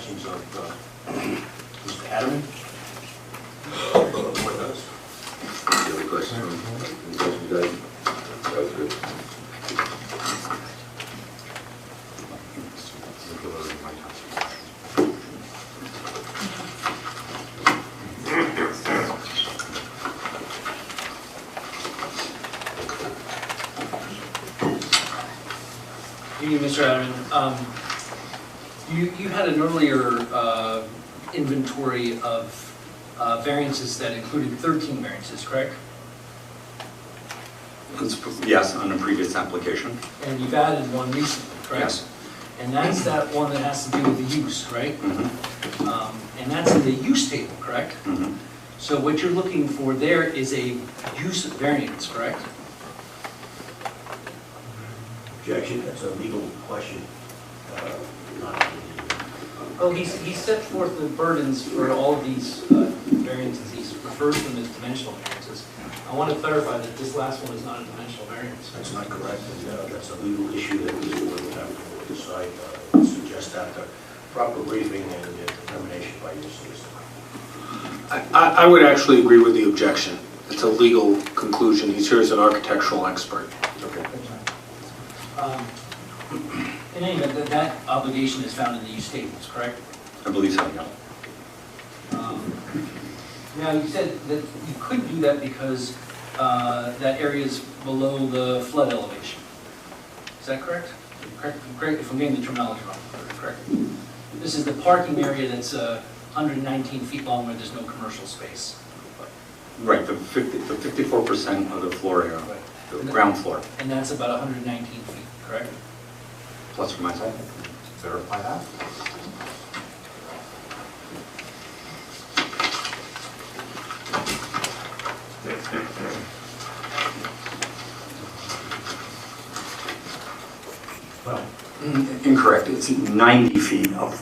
questions of Mr. Adderman? What does? Any other questions? Any questions, guys? That was good. Good evening, Mr. Adderman. You had an earlier inventory of variances that included 13 variances, correct? Yes, on a previous application. And you've added one recently, correct? Yes. And that's that one that has to do with the use, right? Mm-hmm. And that's in the use table, correct? Mm-hmm. So what you're looking for there is a use variance, correct? Objection, that's a legal question. Not Oh, he set forth the burdens for all of these variances. He refers to them as dimensional variances. I want to clarify that this last one is not a dimensional variance. That's not correct, and that's a legal issue that this board will have to decide. I suggest after proper briefing and determination by your solicitor. I would actually agree with the objection. It's a legal conclusion. He's here as an architectural expert. Okay. In any event, that obligation is found in the use tables, correct? I believe so, yeah. Now, you said that you couldn't do that because that area is below the flood elevation. Is that correct? Correct if I'm getting the terminology wrong, correct? This is the parking area that's 119 feet long where there's no commercial space. Right, the 54% of the floor area, Right. the ground floor, And that's about 119 feet, correct? plus or minus. Verify that. Well, Incorrect, it's 90 feet of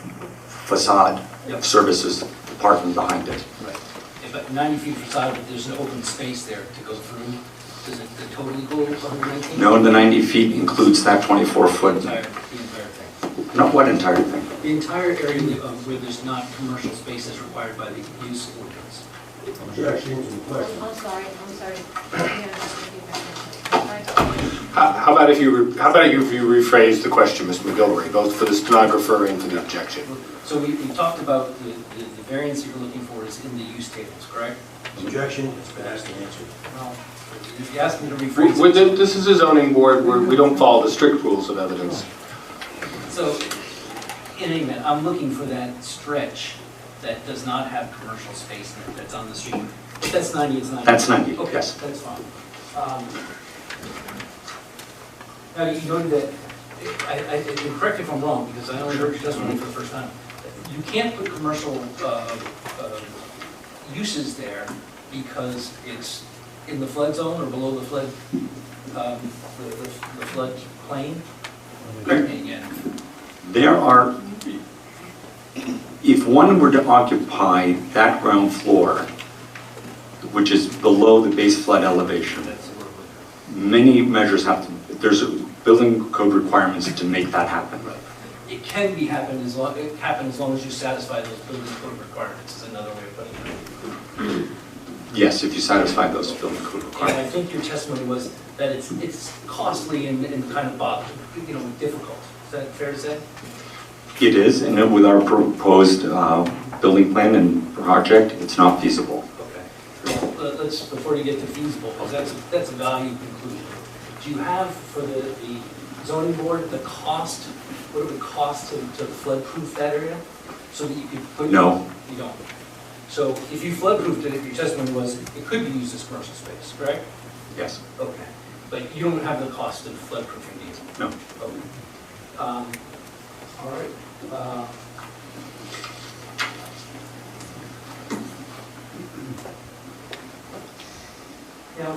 facade Yep. services parking behind it. Right. But 90 feet facade, but there's an open space there to go through. Does it totally go 119? No, the 90 feet includes that The 24-foot, entire thing. not what entire thing? The entire area where there's not commercial space as required by the use ordinance. objections and questions. I'm sorry. How about if you rephrase the question, Mr. McGilvery, both for the stenographer and for the objection? So we talked about the variance you're looking for is in the use tables, correct? Objection, it's been asked and answered. Well, if you ask me to rephrase it. This is a zoning board where we don't follow the strict rules of evidence. So, in any event, I'm looking for that stretch that does not have commercial space in it, that's on the street. If that's 90, it's 90. That's 90, Okay, yes. that's fine. Now, you noted that, and correct me if I'm wrong, because I only heard your testimony for the first time. You can't put commercial uses there because it's in the flood zone or below the flood, the flood plain. Correct me again. There are, if one were to occupy that ground floor, which is below the base flood elevation, many measures have to, there's building code requirements to make that happen. It can be happen as long as you satisfy those building code requirements, is another way of putting it. Yes, if you satisfy those building code And requirements. I think your testimony was that it's costly and kind of difficult. Is that fair to say? It is, and with our proposed building plan and project, it's not feasible. Okay. Well, let's, before you get to feasible, because that's a value conclusion. Do you have for the zoning board the cost, what it would cost to flood-proof that area? So that you could put... No. You don't. So if you flood-proofed it, if your testimony was it could be used as commercial space, correct? Yes. Okay. But you don't have the cost of flood-proofing these? No. Okay. All right. Now,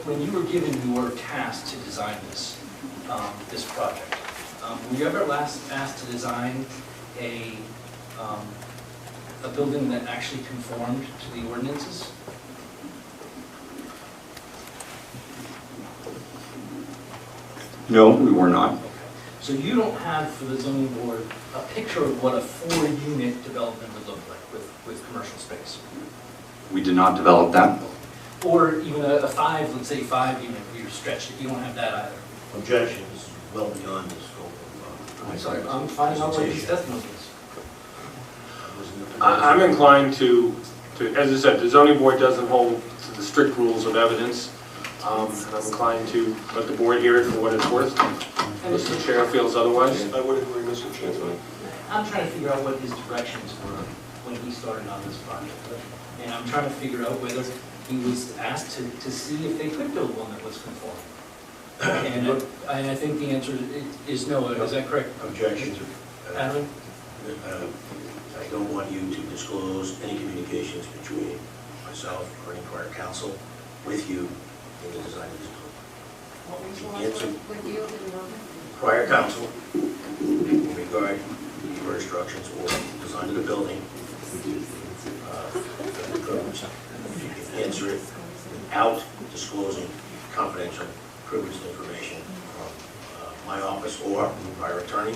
when you were given your task to design this project, were you ever last asked to design a building that actually conformed to the ordinances? No, we were not. Okay. So you don't have for the zoning board a picture of what a 4-unit development would look like with commercial space? We did not develop that. Or even a 5, let's say 5-unit where you're stretched, if you don't have that either? Objection is well beyond the scope of. I'm sorry, I'm finding out what these testimonies is. I'm inclined to, as I said, the zoning board doesn't hold to the strict rules of evidence. And I'm inclined to let the board hear it for what it's worth. Unless the chair feels otherwise. I would agree, Mr. Chairman. I'm trying to figure out what his directions were when he started on this project. And I'm trying to figure out whether he was asked to see if they could build one that was conforming. And I think the answer is no. Is that correct? Objection. Adam? I don't want you to disclose any communications between myself or any prior counsel with you in the design of this building. Answer. Prior counsel in regard to your instructions or design of the building. You can answer it without disclosing confidential, privileged information from my office or prior attorney.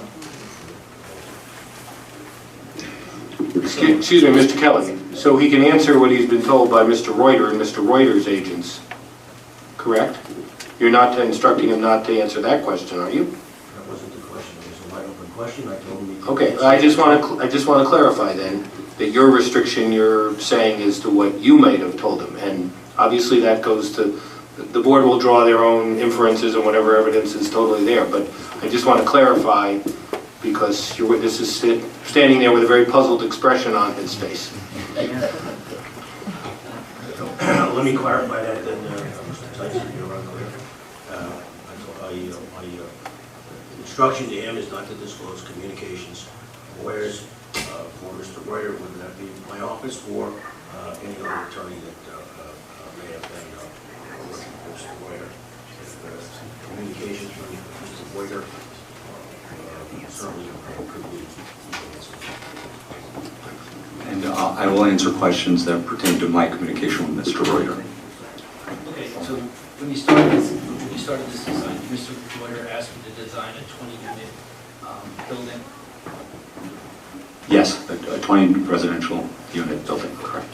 Excuse me, Mr. Kelly. So he can answer what he's been told by Mr. Reuter and Mr. Reuter's agents, correct? You're not instructing him not to answer that question, are you? That wasn't the question. It was a wide open question. I told him. Okay, I just want to clarify then that your restriction you're saying is to what you might have told him, and obviously that goes to the board will draw their own inferences and whatever evidence is totally there. But I just want to clarify because your witness is standing there with a very puzzled expression on his face. Let me clarify that then, Mr. Tyson, you're unclear. My instruction to him is not to disclose communications, whereas for Mr. Reuter, whether that be my office or any other attorney that may have been working with Mr. Reuter. If communications from Mr. Reuter certainly could be. And I will answer questions that pertain to my communication with Mr. Reuter. Okay, so when you started this design, Mr. Reuter asked you to design a 20-unit building? Yes, a 20 residential unit building, correct.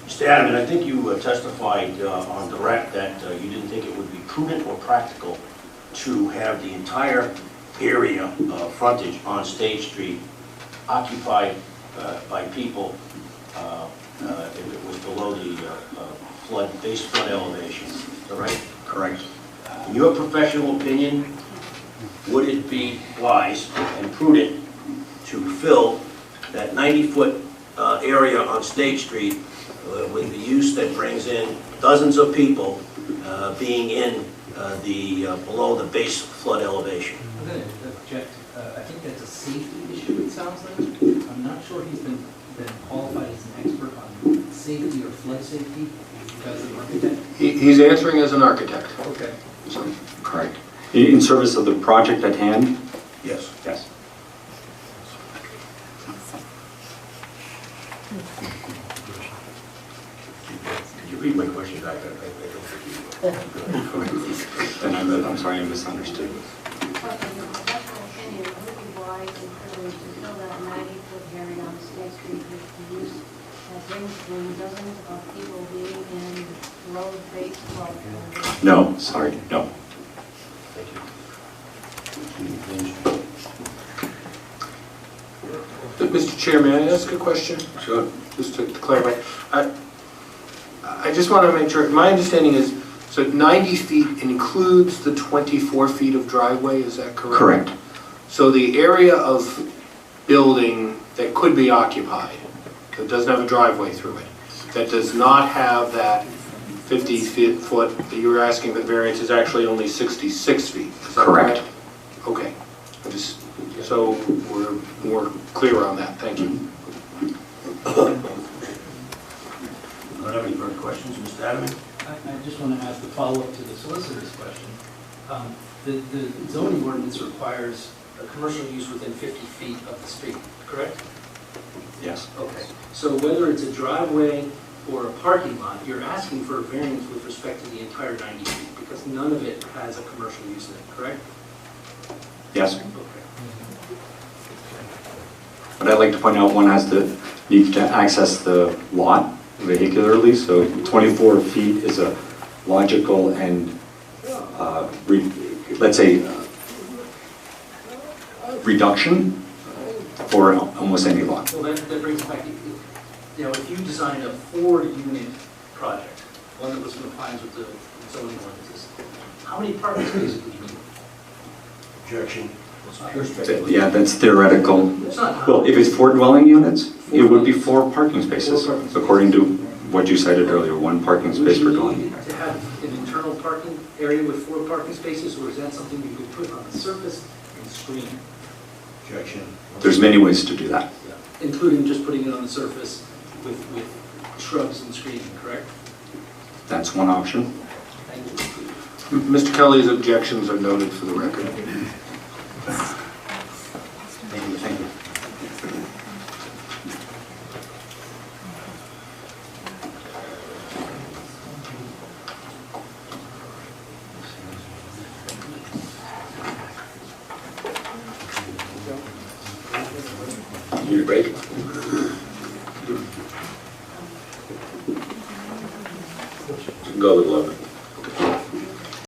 Mr. Adam, I think you testified on direct that you didn't think it would be prudent or practical to have the entire area of frontage on State Street occupied by people if it was below the base flood elevation. Is that right? Correct. In your professional opinion, would it be wise and prudent to fill that 90-foot area on State Street with the use that brings in dozens of people being in below the base flood elevation? I'm going to object. I think that's a safety issue, it sounds like. I'm not sure he's been qualified as an expert on safety or flood safety as an architect. He's answering as an architect. Okay. So, Correct. In service of the project at hand? Yes. Yes. Could you read my question back? I don't think Then I'm sorry, I misunderstood. In your professional opinion, would it be wise and privileged to fill that 90-foot area on State Street with the use that brings in dozens of people being in road base flood elevation? No, sorry, no. Thank you. Mr. Chair, may I ask a question? Sure. Just to clarify. I just want to make sure, my understanding is, so 90 feet includes the 24 feet of driveway, is that correct? Correct. So the area of building that could be occupied, that doesn't have a driveway through it, that does not have that 50 foot that you were asking the variance is actually only 66 feet, is that Correct. Okay, so we're more clear on that, thank you. I don't have any further questions, Mr. Adam? I just want to ask a follow-up to the solicitor's question. The zoning ordinance requires a commercial use within 50 feet of the street, correct? Yes. Okay, so whether it's a driveway or a parking lot, you're asking for a variance with respect to the entire 90 feet, because none of it has a commercial use in it, correct? Yes. Okay. But I'd like to point out, one needs to access the lot vehicularly, so 24 feet is a logical and, let's say, reduction for almost any lot. Well, that brings back, you know, if you designed a 4-unit project, one that was in compliance with the zoning ordinances, how many parking spaces would you need? Objection. Yeah, that's theoretical. It's not. Well, if it's 4 dwelling units, it would be 4 parking spaces, 4 parking spaces. according to what you cited earlier, 1 parking space per dwelling Would you unit. need to have an internal parking area with 4 parking spaces, or is that something you could put on the surface and screen? Objection. There's many ways to do that. Including just putting it on the surface with shrubs and screening, correct? That's one option. Thank you. Mr. Kelly's objections are noted for the record. Thank you, thank you. Need a break? Go with 11.